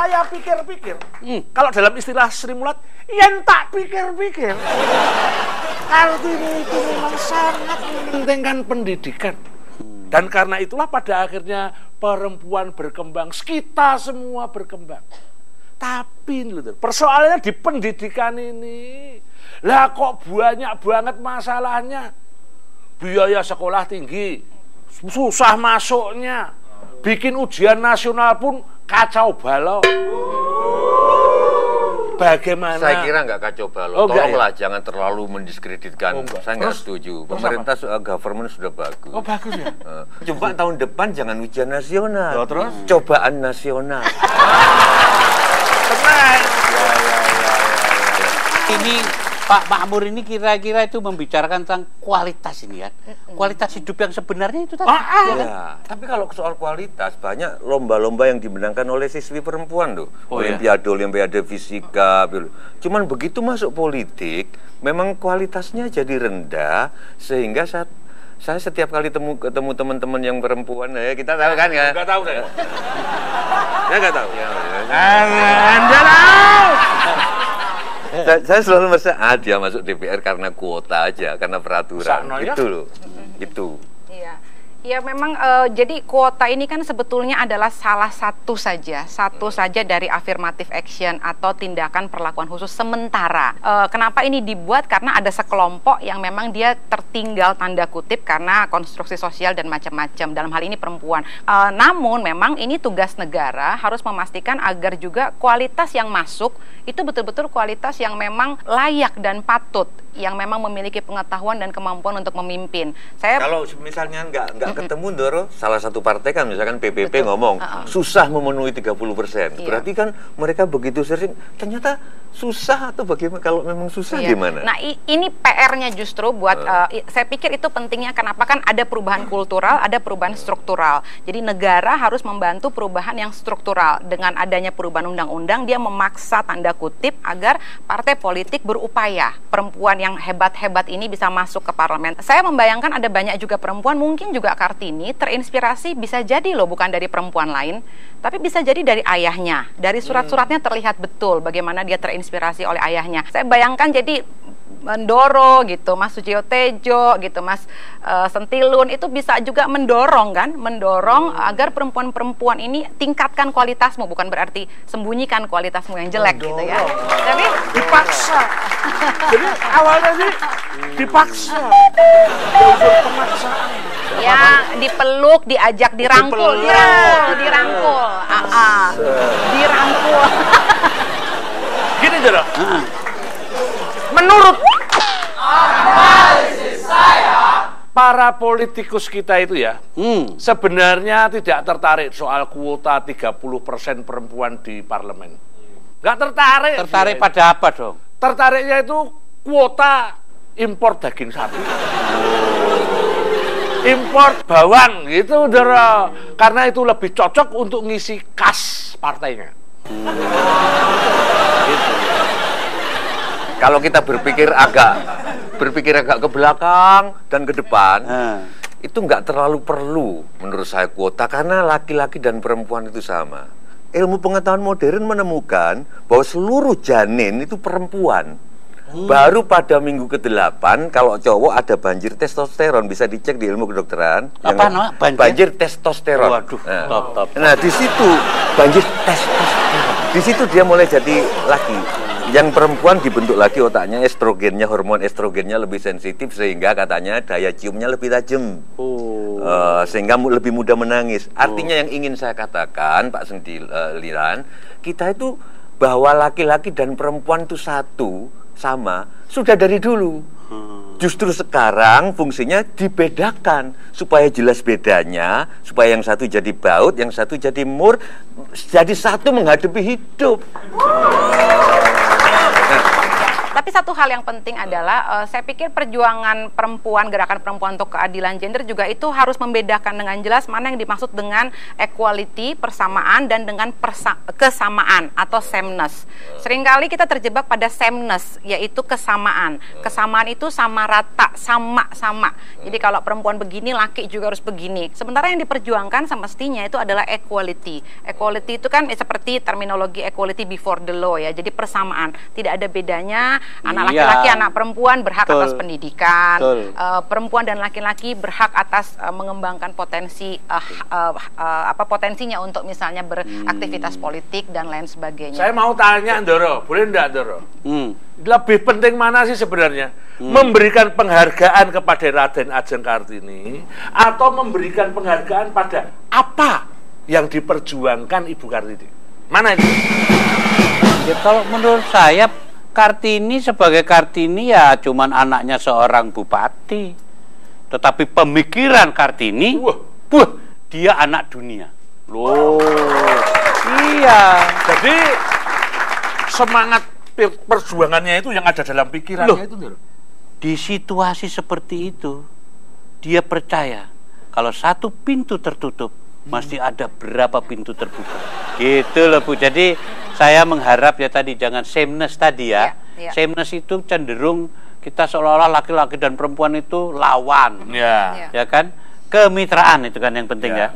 saya pikir-pikir, kalau dalam istilah Sri Mulat, yen tak pikir-pikir, Kartini itu memang sangat mementingkan pendidikan. Dan karena itulah pada akhirnya perempuan berkembang, kita semua berkembang. Tapi persoalannya di pendidikan ini, lah kok banyak banget masalahnya. Biaya sekolah tinggi, susah masuknya, bikin ujian nasional pun kacau balau. Bagaimana? Saya kira nggak kacau balau. Tolonglah jangan terlalu mendiskreditkan. Saya nggak setuju. Pemerintah government sudah bagus. Oh bagus ya. Coba tahun depan jangan ujian nasional. Terus? Cobaan nasional. Tenang. Ini Pak Makmur ini kira-kira itu membicarakan tentang kualitas ini ya. Kualitas hidup yang sebenarnya itu tadi. Ya, tapi kalau soal kualitas, banyak lomba-lomba yang dimenangkan oleh siswi perempuan tuh. Olimpiade fisika. Cuman begitu masuk politik, memang kualitasnya jadi rendah, sehingga saya setiap kali ketemu teman-teman yang perempuan, ya kita tahu kan ya? Nggak tahu saya. Ya nggak tahu. Anda tahu. Saya selalu merasa, dia masuk DPR karena kuota aja, karena peraturan. Itu loh, itu. Iya. Ya memang jadi kuota ini kan sebetulnya adalah salah satu saja dari affirmative action atau tindakan perlakuan khusus sementara. Kenapa ini dibuat? Karena ada sekelompok yang memang dia tertinggal tanda kutip karena konstruksi sosial dan macam-macam. Dalam hal ini perempuan. Namun memang ini tugas negara harus memastikan agar juga kualitas yang masuk itu betul-betul kualitas yang memang layak dan patut, yang memang memiliki pengetahuan dan kemampuan untuk memimpin. Kalau misalnya nggak ketemu Doro, salah satu partai kan misalkan PPP ngomong susah memenuhi 30%. Berarti kan mereka begitu sering, ternyata susah atau bagaimana? Kalau memang susah gimana? Nah ini PR-nya justru buat, saya pikir itu pentingnya kenapa kan ada perubahan kultural, ada perubahan struktural. Jadi negara harus membantu perubahan yang struktural. Dengan adanya perubahan undang-undang, dia memaksa tanda kutip agar partai politik berupaya perempuan yang hebat-hebat ini bisa masuk ke parlemen. Saya membayangkan ada banyak juga perempuan, mungkin juga Kartini terinspirasi bisa jadi loh bukan dari perempuan lain, tapi bisa jadi dari ayahnya. Dari surat-suratnya terlihat betul bagaimana dia terinspirasi oleh ayahnya. Saya bayangkan jadi Ndoro gitu, Mas Sujiwo Tejo gitu, Mas Sentilun itu bisa juga mendorong agar perempuan-perempuan ini tingkatkan kualitasmu, bukan berarti sembunyikan kualitasmu yang jelek gitu ya. Tapi dipaksa. Jadi awalnya sih dipaksa. Pemaksaan. Ya, dipeluk, diajak dirangkul, dirangkul. Dirangkul. Gini Jara. Menurut analisis saya, para politikus kita itu ya, sebenarnya tidak tertarik soal kuota 30% perempuan di parlemen. Nggak tertarik. Tertarik pada apa dong? Tertariknya itu kuota impor daging sapi. Impor bawang gitu, Dara. Karena itu lebih cocok untuk ngisi kas partainya. Gitu. Kalau kita berpikir agak ke belakang dan ke depan, itu nggak terlalu perlu menurut saya kuota, karena laki-laki dan perempuan itu sama. Ilmu pengetahuan modern menemukan bahwa seluruh janin itu perempuan. Baru pada minggu ke-8 kalau cowok ada banjir testosteron, bisa dicek di ilmu kedokteran. Banjir testosteron. Waduh, top. Nah di situ banjir testosteron, di situ dia mulai jadi laki. Yang perempuan dibentuk lagi otaknya, estrogennya, hormon estrogennya lebih sensitif, sehingga katanya daya ciumnya lebih tajam, sehingga lebih mudah menangis. Artinya yang ingin saya katakan Pak Sendilan, kita itu bahwa laki-laki dan perempuan itu satu, sama, sudah dari dulu. Justru sekarang fungsinya dibedakan supaya jelas bedanya, supaya yang satu jadi baut, yang satu jadi mur, jadi satu menghadapi hidup. Tapi satu hal yang penting adalah saya pikir perjuangan perempuan, gerakan perempuan untuk keadilan gender juga itu harus membedakan dengan jelas mana yang dimaksud dengan equality, persamaan, dan dengan kesamaan atau sameness. Seringkali kita terjebak pada sameness, yaitu kesamaan. Kesamaan itu sama rata, sama-sama. Jadi kalau perempuan begini, laki juga harus begini. Sementara yang diperjuangkan semestinya itu adalah equality. Equality itu kan seperti terminologi equality before the law ya. Jadi persamaan, tidak ada bedanya. Anak laki-laki, anak perempuan berhak atas pendidikan. Perempuan dan laki-laki berhak atas mengembangkan potensi potensinya untuk misalnya beraktivitas politik dan lain sebagainya. Saya mau tanya Ndoro, boleh enggak Ndoro? Lebih penting mana sih sebenarnya? Memberikan penghargaan kepada Raden Ajeng Kartini atau memberikan penghargaan pada apa yang diperjuangkan Ibu Kartini? Mana itu? Ya, kalau menurut saya Kartini sebagai Kartini ya cuman anaknya seorang bupati. Tetapi pemikiran Kartini, dia anak dunia. Loh. Iya. Jadi semangat perjuangannya itu yang ada dalam pikirannya itu. Di situasi seperti itu, dia percaya kalau satu pintu tertutup, masih ada berapa pintu terbuka. Gitu loh Bu. Jadi saya mengharap ya tadi jangan sameness tadi ya. Sameness itu cenderung kita seolah-olah laki-laki dan perempuan itu lawan. Ya kan? Kemitraan itu kan yang penting ya.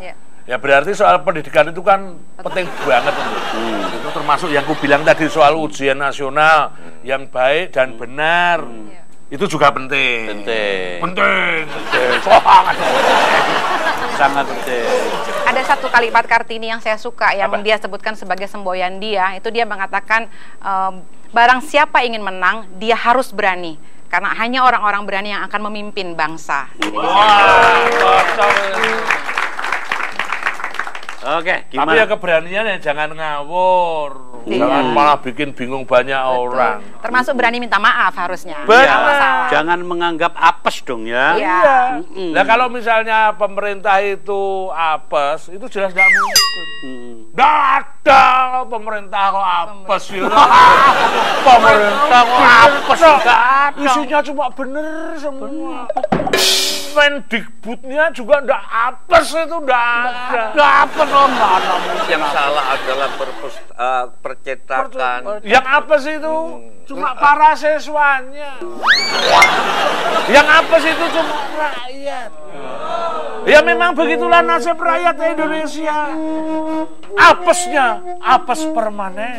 Ya berarti soal pendidikan itu kan penting banget itu termasuk yang ku bilang tadi soal ujian nasional yang baik dan benar. Itu juga penting. Sangat penting. Ada satu kalimat Kartini yang saya suka yang dia sebutkan sebagai semboyan dia. Itu dia mengatakan barang siapa ingin menang, dia harus berani. Karena hanya orang-orang berani yang akan memimpin bangsa. Oke, gimana? Tapi ya keberaniannya jangan ngawur, jangan malah bikin bingung banyak orang. Termasuk berani minta maaf harusnya. Jangan menganggap apes dong ya. Nah kalau misalnya pemerintah itu apes, itu jelas tidak mungkin. Tidak ada pemerintah kok apes gitu. Pemerintah kok apes? Isinya cuma bener semua. Mendikbudnya juga tidak apes itu, tidak ada. Tidak apes loh, mana yang salah adalah percetakan. Yang apes itu cuma para siswanya. Yang apes itu cuma rakyat. Ya memang begitulah nasib rakyat Indonesia. Apesnya, apes permanen.